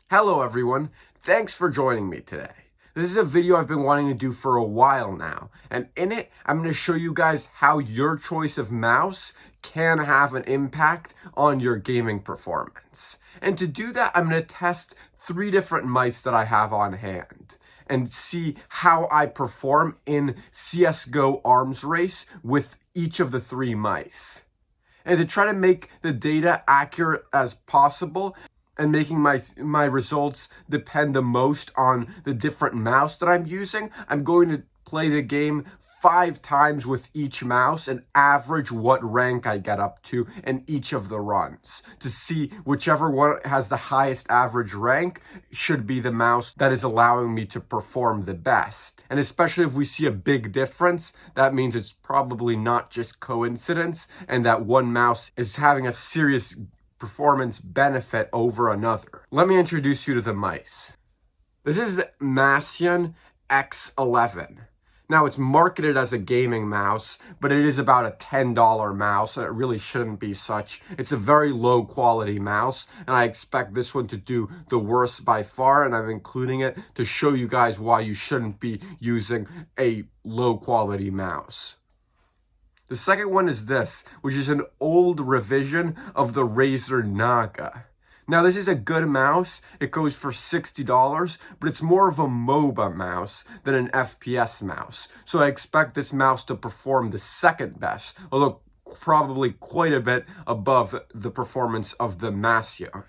Hello everyone, thanks for joining me today. This is a video I've been wanting to do for a while now, and in it, I'm going to show you guys how your choice of mouse can have an impact on your gaming performance. And to do that, I'm going to test 3 different mice that I have on hand and see how I perform in CSGO arms race with each of the 3 mice. And to try to make the data accurate as possible, and making my results depend the most on the different mouse that I'm using, I'm going to play the game 5 times with each mouse and average what rank I get up to in each of the runs to see whichever one has the highest average rank should be the mouse that is allowing me to perform the best. And especially if we see a big difference, that means it's probably not just coincidence and that one mouse is having a serious performance benefit over another. Let me introduce you to the mice. This is the Masion X11. Now, it's marketed as a gaming mouse, but it is about a $10 mouse, and it really shouldn't be such. It's a very low quality mouse, and I expect this one to do the worst by far, and I'm including it to show you guys why you shouldn't be using a low quality mouse. The second one is this, which is an old revision of the Razer Naga. Now, this is a good mouse. It goes for $60, but it's more of a MOBA mouse than an FPS mouse. So I expect this mouse to perform the second best, although probably quite a bit above the performance of the Masion.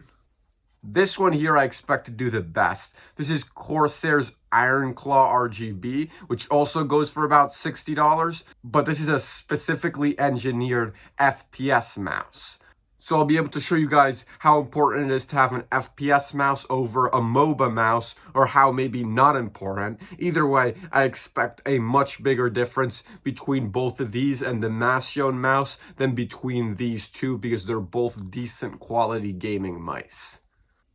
This one here I expect to do the best. This is Corsair's Ironclaw RGB, which also goes for about $60, but this is a specifically engineered FPS mouse. So I'll be able to show you guys how important it is to have an FPS mouse over a MOBA mouse, or how maybe not important. Either way, I expect a much bigger difference between both of these and the Masion mouse than between these two, because they're both decent quality gaming mice.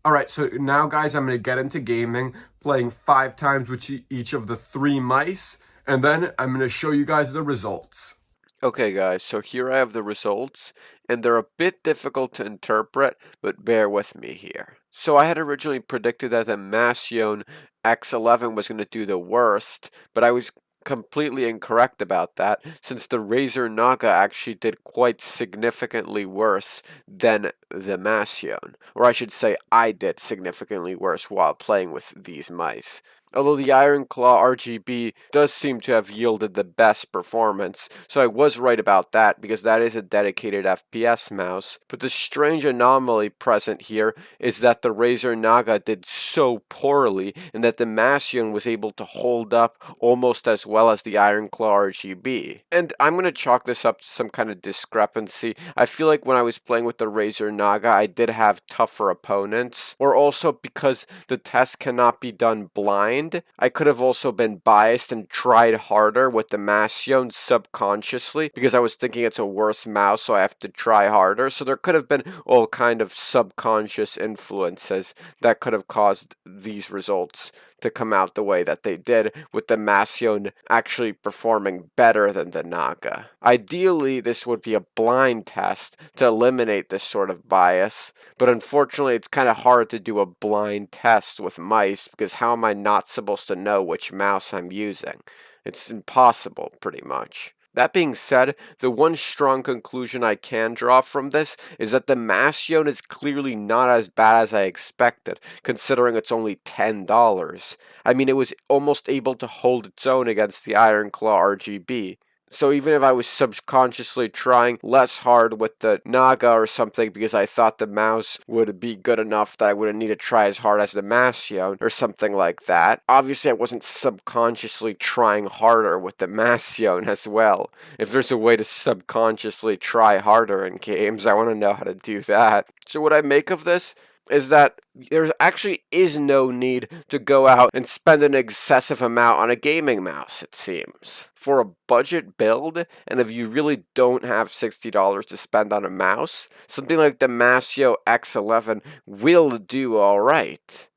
Alright, so now guys, I'm going to get into gaming, playing 5 times with each of the 3 mice, and then I'm going to show you guys the results. Okay guys, so here I have the results, and they're a bit difficult to interpret, but bear with me here. So I had originally predicted that the Masion X11 was going to do the worst, but I was completely incorrect about that, since the Razer Naga actually did quite significantly worse than the Masion. Or I should say, I did significantly worse while playing with these mice. Although the Ironclaw RGB does seem to have yielded the best performance, so I was right about that, because that is a dedicated FPS mouse. But the strange anomaly present here is that the Razer Naga did so poorly, and that the Masion was able to hold up almost as well as the Ironclaw RGB. And I'm going to chalk this up to some kind of discrepancy. I feel like when I was playing with the Razer Naga, I did have tougher opponents, or also because the test cannot be done blind, I could have also been biased and tried harder with the Masion subconsciously, because I was thinking it's a worse mouse, so I have to try harder. So there could have been all kind of subconscious influences that could have caused these results to come out the way that they did, with the Masion actually performing better than the Naga. Ideally, this would be a blind test to eliminate this sort of bias, but unfortunately it's kind of hard to do a blind test with mice, because how am I not supposed to know which mouse I'm using? It's impossible, pretty much. That being said, the one strong conclusion I can draw from this is that the Masion is clearly not as bad as I expected, considering it's only $10. I mean, it was almost able to hold its own against the Ironclaw RGB. So even if I was subconsciously trying less hard with the Naga or something, because I thought the mouse would be good enough that I wouldn't need to try as hard as the Masion or something like that, obviously I wasn't subconsciously trying harder with the Masion as well. If there's a way to subconsciously try harder in games, I want to know how to do that. So what I make of this is that there actually is no need to go out and spend an excessive amount on a gaming mouse, it seems. For a budget build, and if you really don't have $60 to spend on a mouse, something like the Masion X11 will do alright.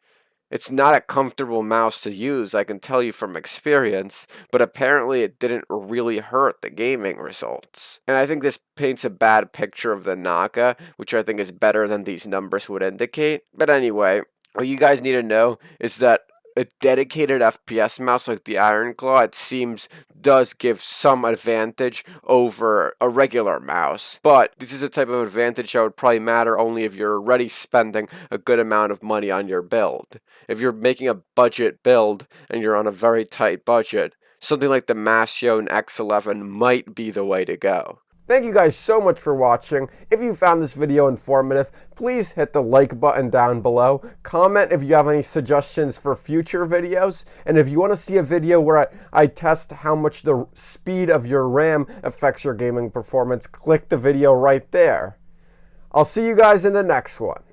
It's not a comfortable mouse to use, I can tell you from experience, but apparently it didn't really hurt the gaming results. And I think this paints a bad picture of the Naga, which I think is better than these numbers would indicate. But anyway, What you guys need to know is that a dedicated FPS mouse like the Ironclaw, it seems, does give some advantage over a regular mouse. But this is a type of advantage that would probably matter only if you're already spending a good amount of money on your build. If you're making a budget build and you're on a very tight budget, something like the Masion X11 might be the way to go. Thank you guys so much for watching. If you found this video informative, please hit the like button down below. Comment if you have any suggestions for future videos. And if you want to see a video where I test how much the speed of your RAM affects your gaming performance, click the video right there. I'll see you guys in the next one.